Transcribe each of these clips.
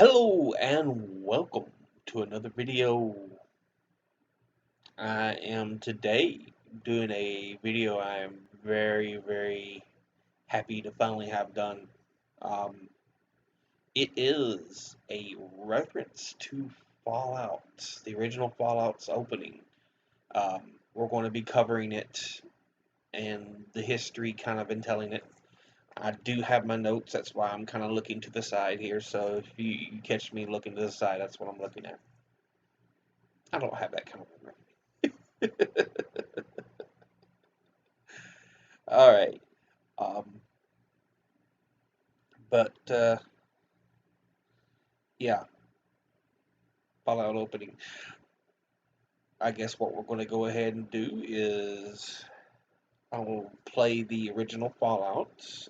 Hello and welcome to another video. I am today doing a video I am very happy to finally have done. Um, it is a reference to Fallout, the original Fallout's opening. We're going to be covering it and the history kind of in telling it. I do have my notes, that's why I'm kind of looking to the side here, so if you catch me looking to the side, that's what I'm looking at. I don't have that kind of memory. All right. Um, but yeah, Fallout opening. I guess what we're going to go ahead and do is I will play the original Fallout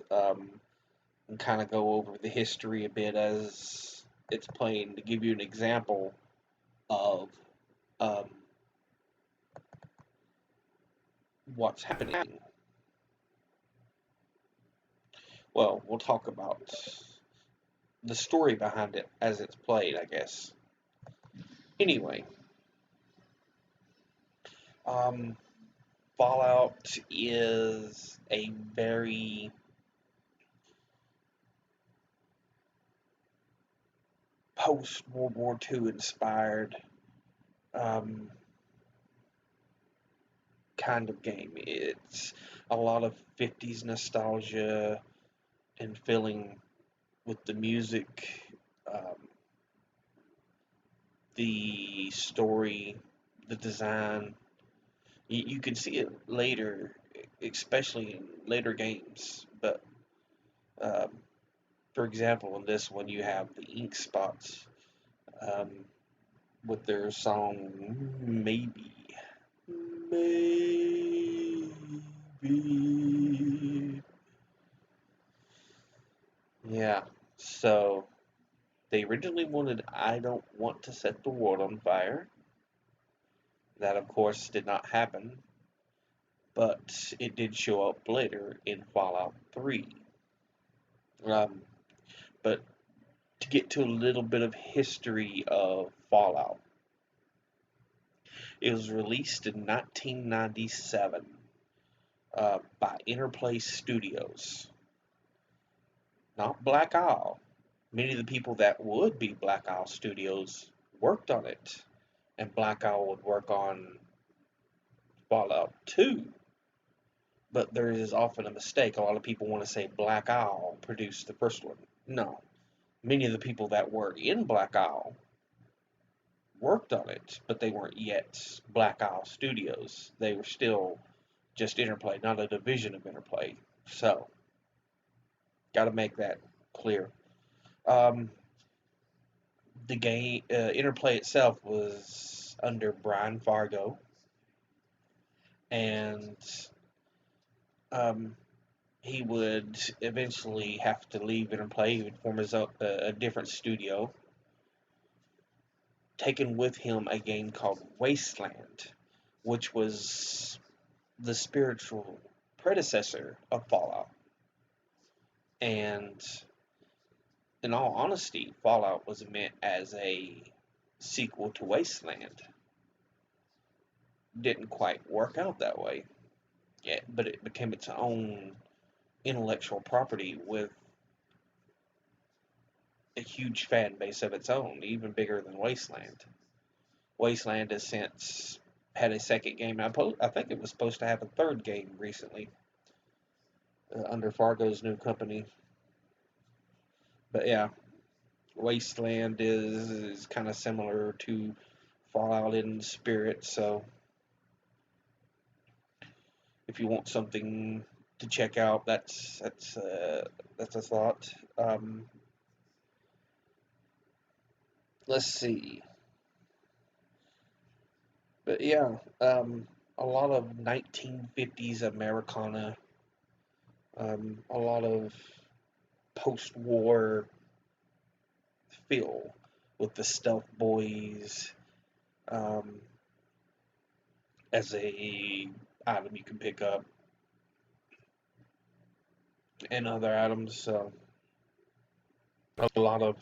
and kind of go over the history a bit as it's playing to give you an example of um, what's happening. Well, we'll talk about the story behind it as it's played, I guess. Anyway, um, Fallout is a very post World War II inspired um, kind of game. It's a lot of 50s nostalgia and feeling with the music, um, the story, the design. You can see it later, especially in later games. But um, for example, in this one, you have the ink spots um, with their song Maybe. Maybe. Yeah, so they originally wanted I Don't Want to Set the World on Fire. That, of course, did not happen, but it did show up later in Fallout 3. Um, but to get to a little bit of history of Fallout, it was released in 1997 by Interplay Studios, not Black Isle. Many of the people that would be Black Isle Studios worked on it, and Black Isle would work on Fallout 2. But there is often a mistake. A lot of people want to say Black Isle produced the first one. No. Many of the people that were in Black Isle worked on it, but they weren't yet Black Isle Studios. They were still just Interplay, not a division of Interplay. So, got to make that clear. Um, the game Interplay itself was under Brian Fargo, and um, he would eventually have to leave Interplay. He would form a different studio, taking with him a game called Wasteland, which was the spiritual predecessor of Fallout. And in all honesty, Fallout was meant as a sequel to Wasteland. Didn't quite work out that way. Yeah, but it became its own intellectual property with a huge fan base of its own, even bigger than Wasteland. Wasteland has since had a second game. I think it was supposed to have a third game recently under Fargo's new company. But yeah, Wasteland is kind of similar to Fallout in spirit. So if you want something to check out, that's a thought. Let's see. But yeah, a lot of 1950s Americana, a lot of post-war feel with the Stealth Boys um, as a item you can pick up and other items. So a lot of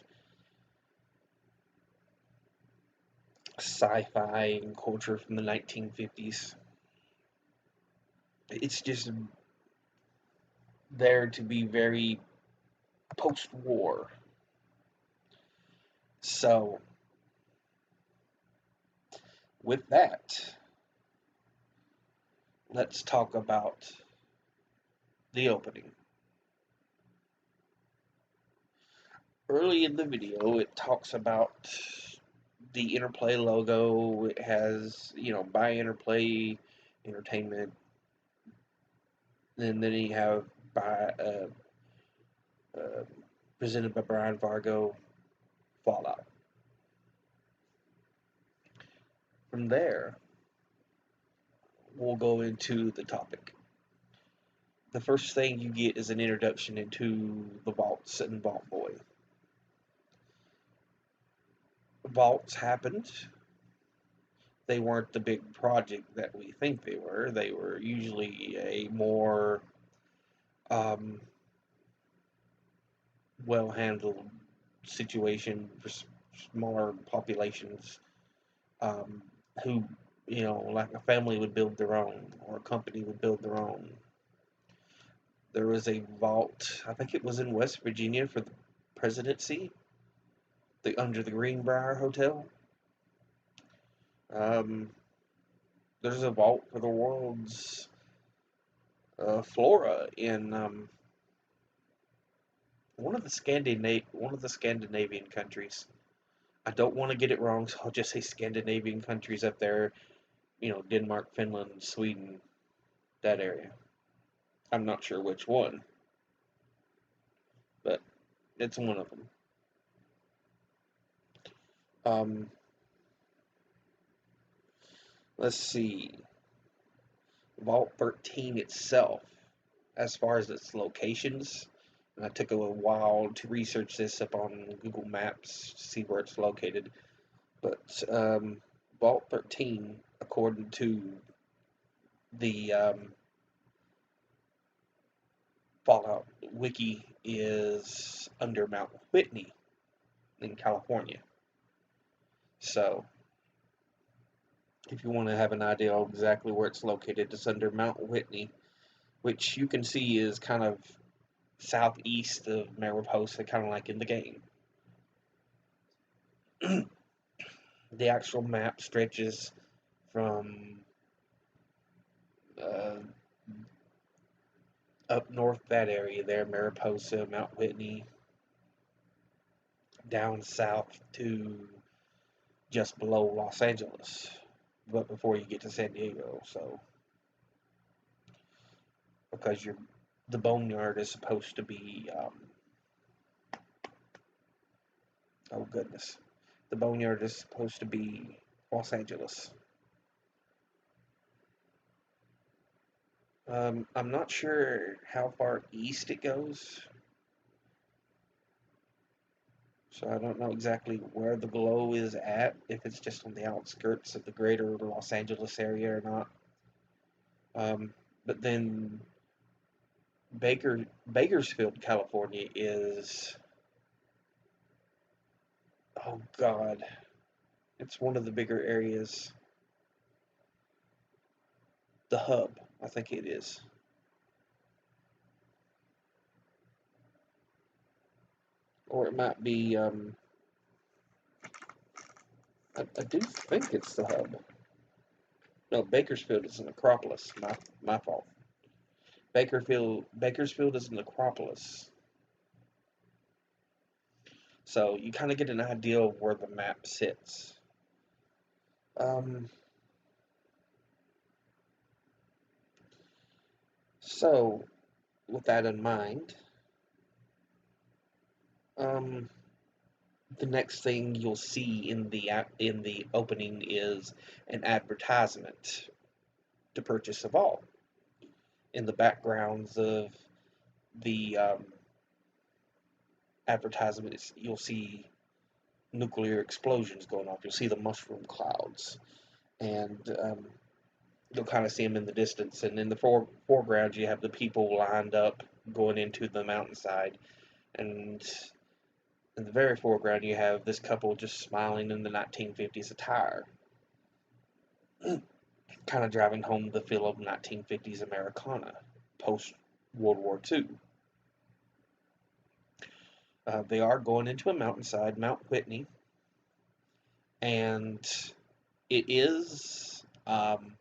sci-fi and culture from the 1950s. It's just there to be very post-war. So, with that, let's talk about the opening. Early in the video, it talks about the Interplay logo. It has, by Interplay Entertainment. And then you have by uh, presented by Brian Fargo, Fallout. From there, we'll go into the topic. The first thing you get is an introduction into the vaults and Vault Boy. Vaults happened. They weren't the big project that we think they were. They were usually a more well-handled situation for smaller populations, who, like a family would build their own, or a company would build their own. There was a vault, I think it was in West Virginia for the presidency, under the Greenbrier Hotel. There's a vault for the world's flora in one of the Scandinavian countries. I don't want to get it wrong, so I'll just say Scandinavian countries up there. Denmark, Finland, Sweden, that area. I'm not sure which one, but it's one of them. Let's see. Vault 13 itself, as far as its locations, and I took a while to research this up on Google Maps to see where it's located, but Vault 13, according to the Fallout Wiki, is under Mount Whitney in California. So, if you want to have an idea of exactly where it's located, it's under Mount Whitney, which you can see is kind of southeast of Mariposa, kind of like in the game. The actual map stretches from up north, that area there, Mariposa, Mount Whitney, down south to just below Los Angeles, but before you get to San Diego. So, because the Boneyard is supposed to be, oh goodness, the Boneyard is supposed to be Los Angeles. I'm not sure how far east it goes, so I don't know exactly where the glow is at, if it's just on the outskirts of the greater Los Angeles area or not. But then Bakersfield, California is, oh God, it's one of the bigger areas. The hub, I think it is. Or it might be, I do think it's the hub. No, Bakersfield is an Acropolis. My fault. Bakersfield is an Acropolis. So you kind of get an idea of where the map sits. So with that in mind, the next thing you'll see in the opening is an advertisement to purchase a vault. In the backgrounds of the advertisements, you'll see nuclear explosions going off. You'll see the mushroom clouds, and you'll kind of see them in the distance. And in the foreground, you have the people lined up going into the mountainside, and in the very foreground, you have this couple just smiling in the 1950s attire. kind of driving home the feel of 1950s Americana post World War II. They are going into a mountainside, Mount Whitney, and it is trying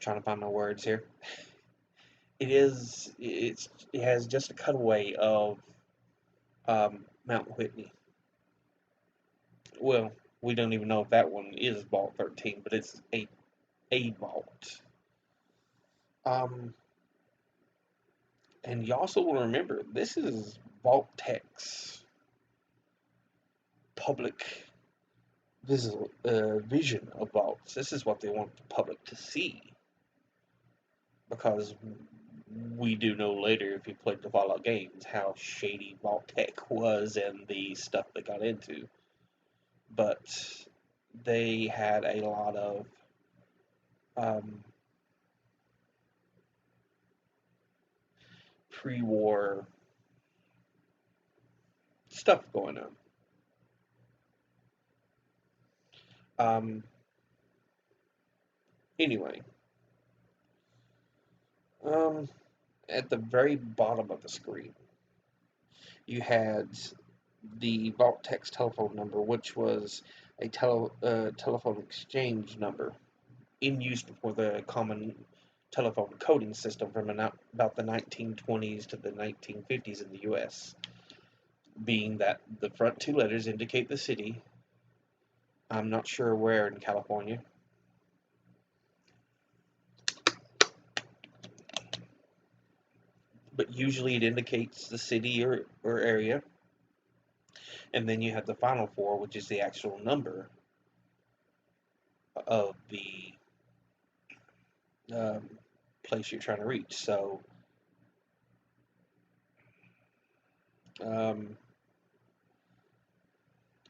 to find my words here. It has just a cutaway of Mount Whitney. Well, we don't even know if that one is Vault 13, but it's a vault. Um, and you also want to remember this is Vault-Tec's public vision of vaults. This is what they want the public to see, because we do know later, if you played the Fallout games, how shady Vault-Tec was and the stuff they got into. But they had a lot of pre-war stuff going on. Anyway, at the very bottom of the screen, you had the Vault-Tec's telephone number, which was a telephone exchange number in use before the common telephone coding system from about the 1920s to the 1950s in the US, being that the front two letters indicate the city. I'm not sure where in California. But usually it indicates the city or area. And then you have the final four, which is the actual number of the um, place you're trying to reach. So,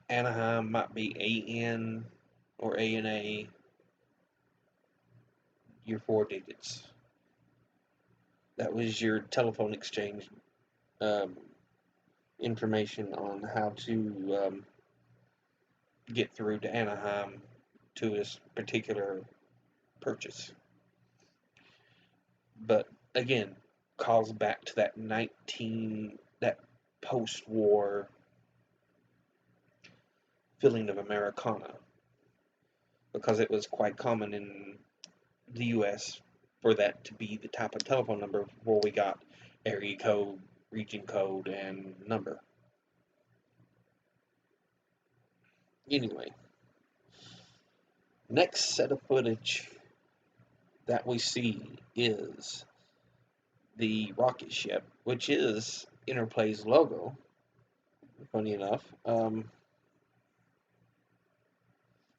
Anaheim might be AN or ANA, your 4 digits. That was your telephone exchange um, information on how to get through to Anaheim to this particular purchase. But again, calls back to that post-war feeling of Americana, because it was quite common in the U.S. for that to be the type of telephone number where we got area code, region code, and number. Anyway, next set of footage that we see is the rocket ship, which is Interplay's logo. Funny enough,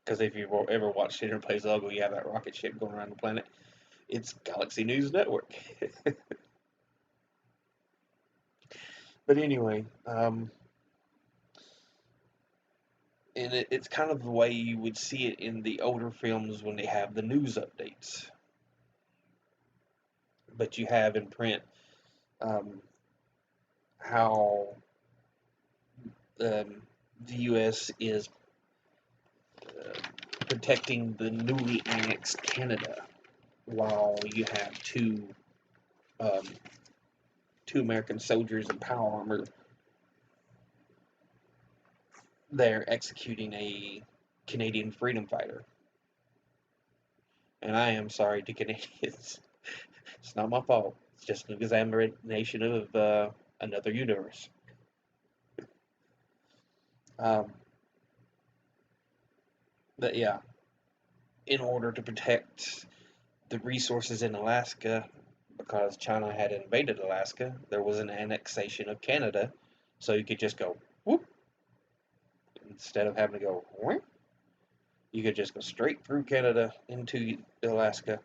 because if you've ever watched Interplay's logo, you have that rocket ship going around the planet. It's Galaxy News Network. But anyway, and it's kind of the way you would see it in the older films when they have the news updates. But you have in print how the U.S. is protecting the newly annexed Canada, while you have um, two American soldiers in power armor there executing a Canadian freedom fighter. And I am sorry to Canadians. It's not my fault. It's just an examination of another universe. But yeah, in order to protect the resources in Alaska, because China had invaded Alaska, there was an annexation of Canada, so you could just go whoop instead of having to go whoop. You could just go straight through Canada into Alaska.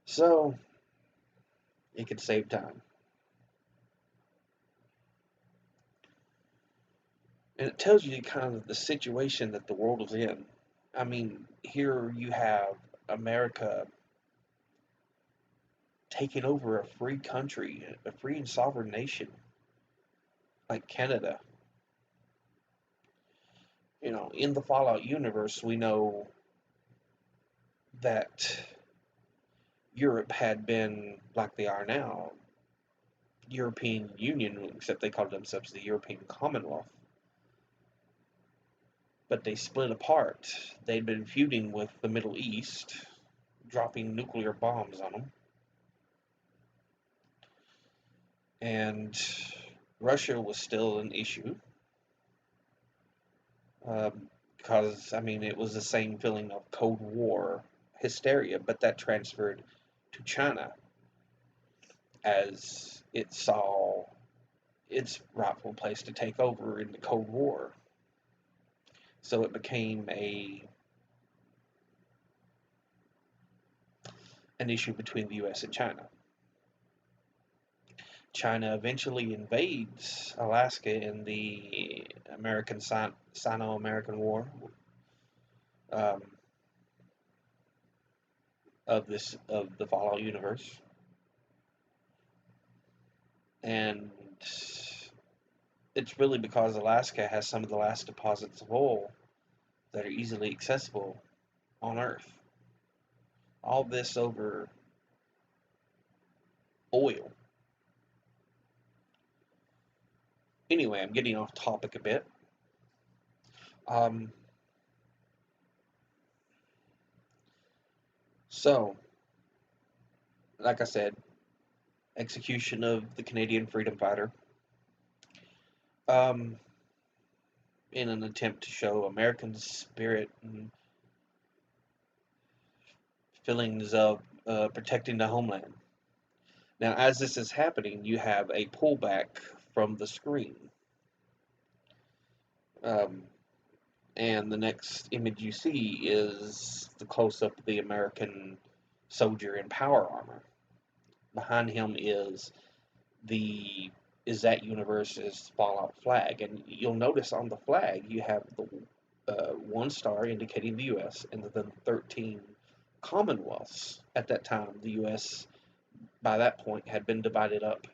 So it could save time. And it tells you kind of the situation that the world is in. I mean, here you have America taking over a free country, a free and sovereign nation, like Canada. In the Fallout universe, we know that Europe had been like they are now, European Union, except they called themselves the European Commonwealth. But they split apart. They'd been feuding with the Middle East, dropping nuclear bombs on them. And Russia was still an issue. Because, I mean, it was the same feeling of Cold War hysteria, but that transferred to China as it saw its rightful place to take over in the Cold War. So it became an issue between the US and China. China eventually invades Alaska in the Sino-American War um, of the Fallout universe, and it's really because Alaska has some of the last deposits of oil that are easily accessible on Earth. All this over oil. Anyway, I'm getting off topic a bit. Um, so, like I said, execution of the Canadian freedom fighter, um, in an attempt to show American spirit and feelings of protecting the homeland. Now, as this is happening, you have a pullback from the screen. Um, and the next image you see is the close-up of the American soldier in power armor. Behind him that universe's Fallout flag, and you'll notice on the flag you have the one star indicating the U.S. and the 13 Commonwealths. At that time, the U.S. by that point had been divided up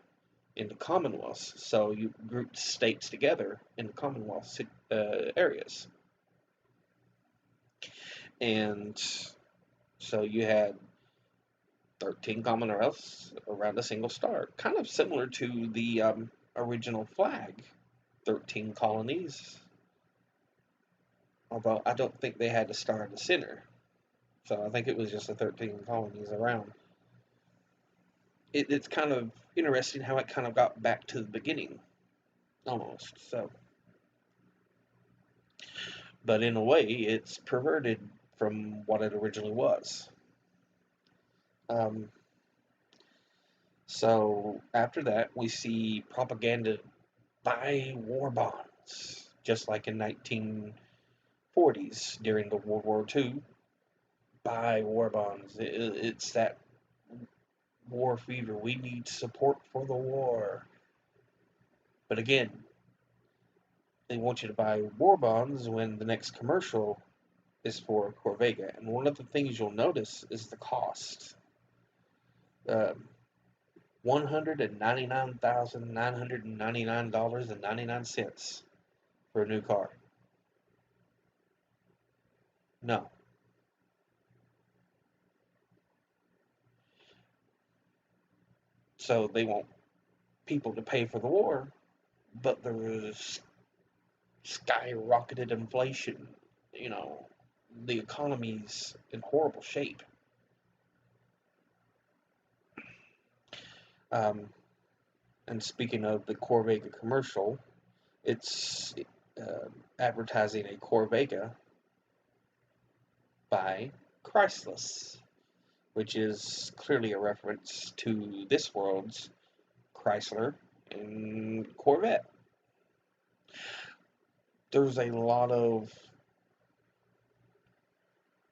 into Commonwealths, so you grouped states together in the Commonwealth areas. And so you had 13 Commonwealths around a single star, kind of similar to the original flag, 13 colonies. Although I don't think they had a star in the center, so I think it was just the 13 colonies around. It's kind of interesting how it kind of got back to the beginning, almost. So, but in a way, it's perverted from what it originally was. Um, so after that, we see propaganda buy war bonds, just like in 1940s during the World War II. Buy war bonds. It's that war fever. We need support for the war. But again, they want you to buy war bonds when the next commercial is for Corvega. And one of the things you'll notice is the cost. $199,999.99 for a new car. No. So they want people to pay for the war, but there's skyrocketed inflation. The economy's in horrible shape. Um, and speaking of the Corvega commercial, it's advertising a Corvega by Chrysler, which is clearly a reference to this world's Chrysler and Corvette. There's a lot of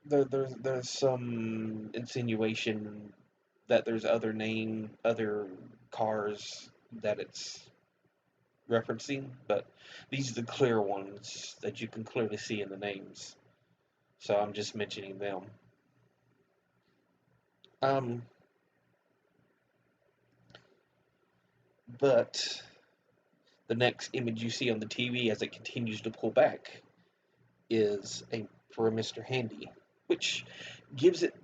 there's some insinuation that there's other cars that it's referencing, but these are the clear ones that you can clearly see in the names. So I'm just mentioning them. Um, but The next image you see on the TV as it continues to pull back is for a Mr. Handy, which gives it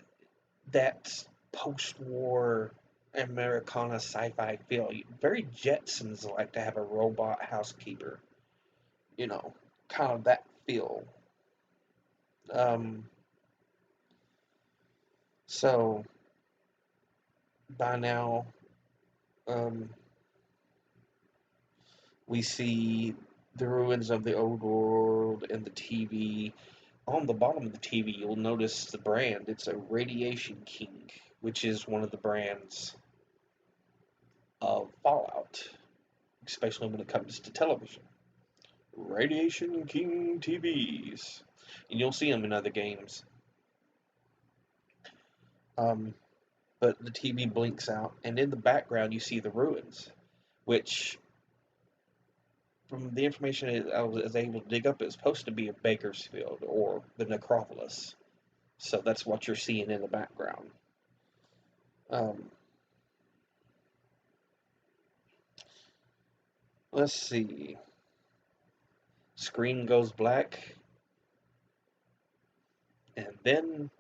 that post-war Americana sci-fi feel. Very Jetsons like to have a robot housekeeper, you know, kind of that feel. Um, so by now, um, we see the ruins of the old world and the TV. On the bottom of the TV, you'll notice the brand. It's a Radiation King, which is one of the brands of Fallout, especially when it comes to television. Radiation King TVs. And you'll see them in other games. Um, but the TV blinks out, and in the background, you see the ruins, which, from the information I was able to dig up, it's supposed to be a Bakersfield or the Necropolis. So that's what you're seeing in the background. Um, let's see. Screen goes black, and then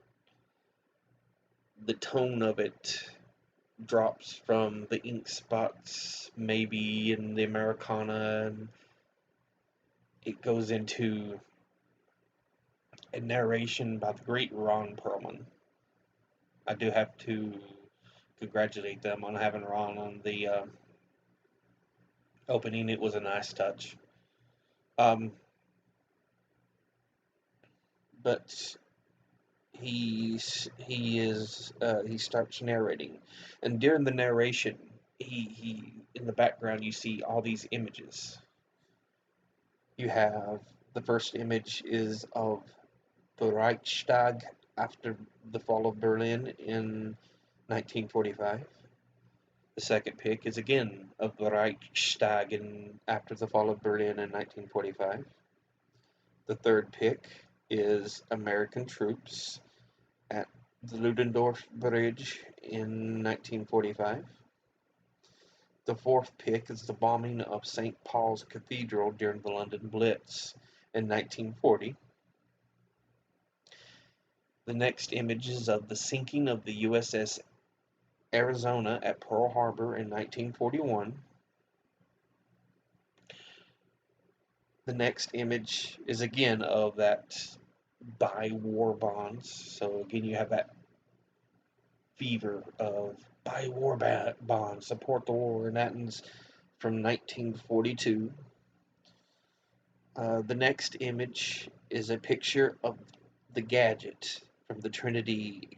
the tone of it drops from the ink spots, maybe in the Americana, and it goes into a narration by the great Ron Perlman. I do have to congratulate them on having Ron on the opening. It was a nice touch. Um, but he starts narrating, and during the narration, he in the background you see all these images. You have the first image is of the Reichstag after the fall of Berlin in 1945. The second pic is again of the Reichstag after the fall of Berlin in 1945. The third pic is American troops at the Ludendorff Bridge in 1945. The fourth pic is the bombing of St. Paul's Cathedral during the London Blitz in 1940. The next image is of the sinking of the USS Arizona at Pearl Harbor in 1941. The next image is again of that buy war bonds. So again, you have that fever of buy war bonds, support the war, and that is from 1942. The next image is a picture of the gadget from the Trinity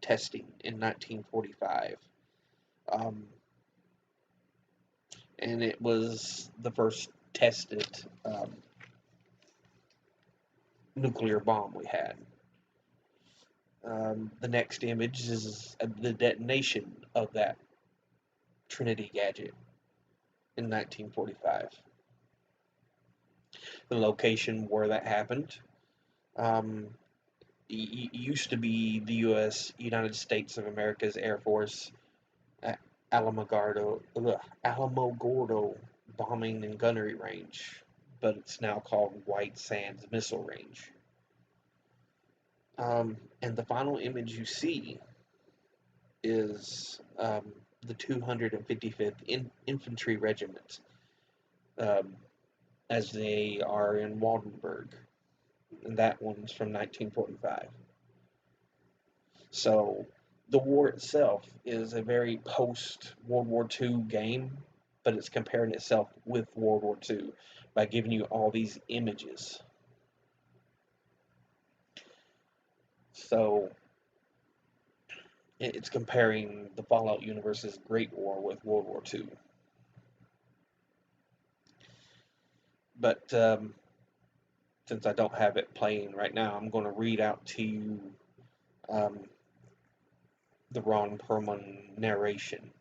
testing in 1945. Um, and it was the first tested nuclear bomb we had. The next image is the detonation of that Trinity gadget in 1945. The location where that happened used to be the United States of America's Air Force at Alamogordo bombing and gunnery range, but it's now called White Sands Missile Range. And the final image you see is the 255th Infantry Regiment, as they are in Waldenburg, and that one's from 1945. So the war itself is a very post-World War II game, but it's comparing itself with World War II by giving you all these images. So it's comparing the Fallout universe's Great War with World War II. But since I don't have it playing right now, I'm going to read out to you the Ron Perlman narration,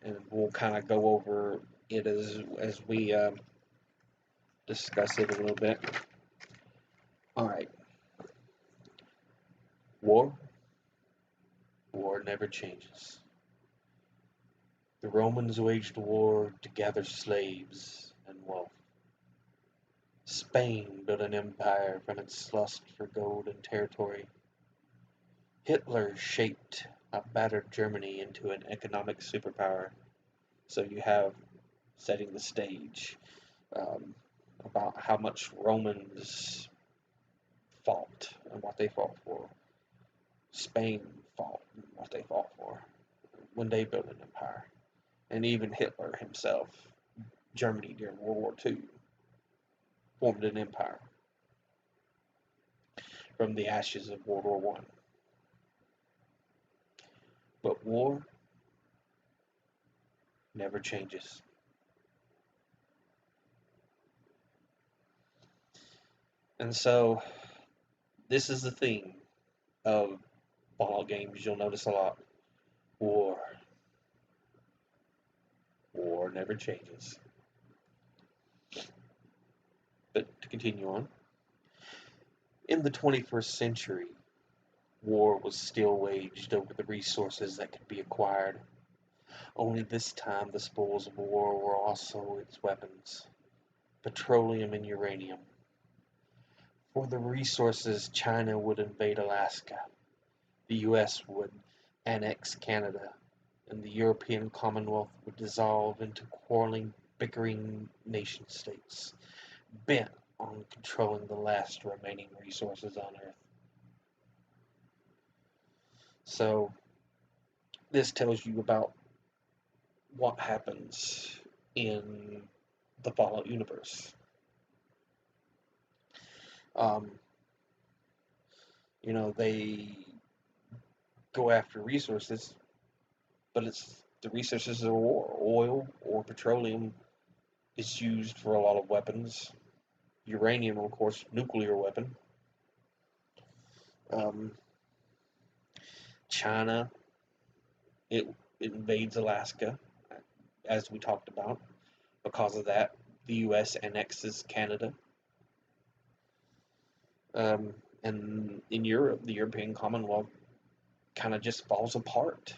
and we'll kind of go over it as we discuss it a little bit. All right. War never changes. The Romans waged war to gather slaves and wealth. Spain built an empire from its lust for gold and territory. Hitler shaped a battered Germany into an economic superpower. So you have setting the stage um, about how much Romans fought and what they fought for. Spain fought and what they fought for when they built an empire. And even Hitler himself, Germany during World War II, formed an empire from the ashes of World War One. But war never changes. And so this is the theme of Fallout games. You'll notice a lot. War. War never changes. But to continue on, in the 21st century, war was still waged over the resources that could be acquired. Only this time the spoils of war were also its weapons, petroleum and uranium. For the resources, China would invade Alaska, the US would annex Canada, and the European Commonwealth would dissolve into quarreling, bickering nation states, bent on controlling the last remaining resources on Earth. So, this tells you about what happens in the Fallout universe. Um, they go after resources, but it's the resources of war. Oil or petroleum is used for a lot of weapons. Uranium, of course, nuclear weapon. Um, China, it invades Alaska, as we talked about. Because of that, the U.S. annexes Canada. And in Europe, the European Commonwealth kind of just falls apart.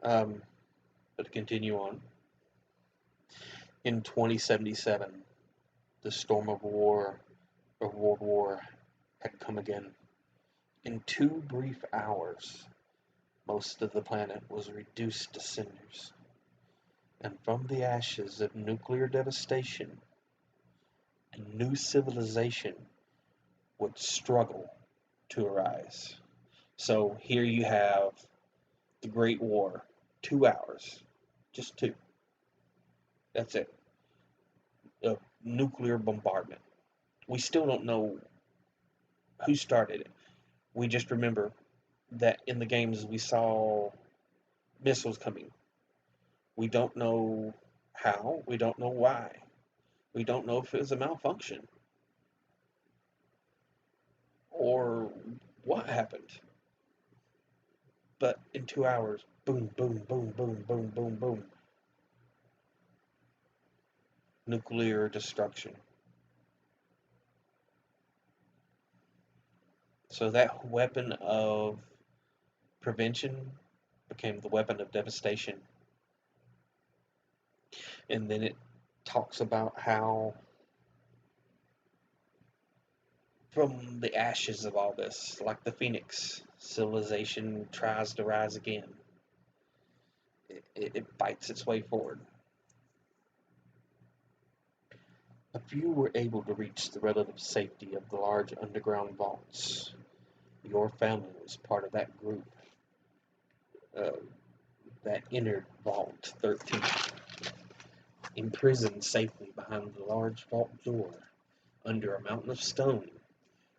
But to continue on, in 2077, the storm of war, of World War, had come again. In 2 brief hours, most of the planet was reduced to cinders, and from the ashes of nuclear devastation, a new civilization would struggle to arise. So here you have the Great War, 2 hours, just 2. That's it. A nuclear bombardment. We still don't know who started it. We just remember that in the games we saw missiles coming. We don't know how. We don't know why. We don't know if it was a malfunction or what happened. But in 2 hours, boom, boom, boom, boom, boom, boom, boom. Nuclear destruction. So that weapon of prevention became the weapon of devastation. And then it talks about how from the ashes of all this, like the phoenix, civilization tries to rise again. It fights its way forward. A few were able to reach the relative safety of the large underground vaults. Your family was part of that group uh, that entered Vault 13, imprisoned safely behind the large vault door under a mountain of stone.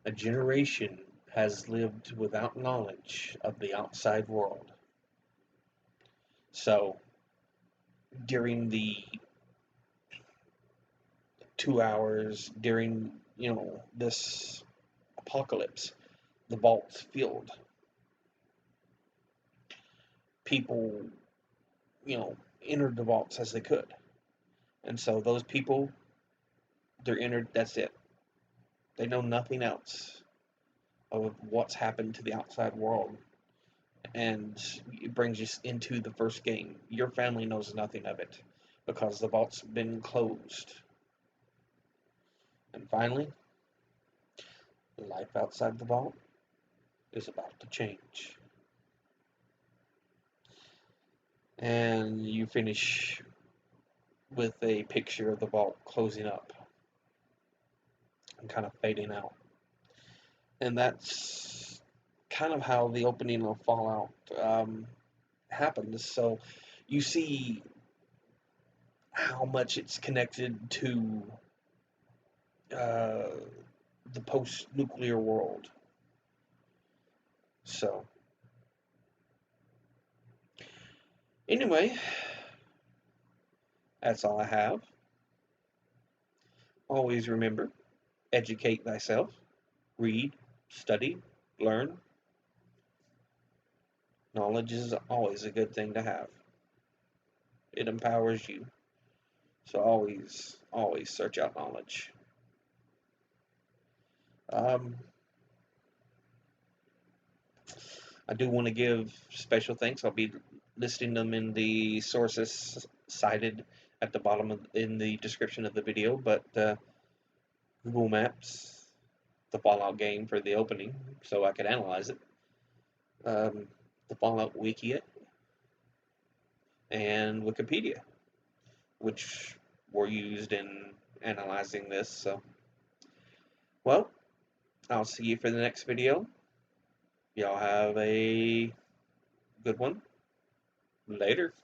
A generation has lived without knowledge of the outside world. So, during the 2 hours, during, this apocalypse, the vaults filled. People, entered the vaults as they could. And so those people, they're entered, that's it. They know nothing else of what's happened to the outside world. and it brings you into the first game. Your family knows nothing of it because the vault's been closed. And finally, life outside the vault is about to change. And you finish with a picture of the vault closing up and kind of fading out. And that's kind of how the opening of Fallout happens. So you see how much it's connected to uh, the post-nuclear world. So anyway, that's all I have. Always remember, educate thyself, read, study, learn. Knowledge is always a good thing to have. It empowers you. So always search out knowledge. Um, I do want to give special thanks. I'll be listing them in the sources cited at the bottom in the description of the video. But Google Maps, the Fallout game for the opening, so I could analyze it. The Fallout Wiki, and Wikipedia, which were used in analyzing this. So, well, I'll see you for the next video. Y'all have a good one. Later.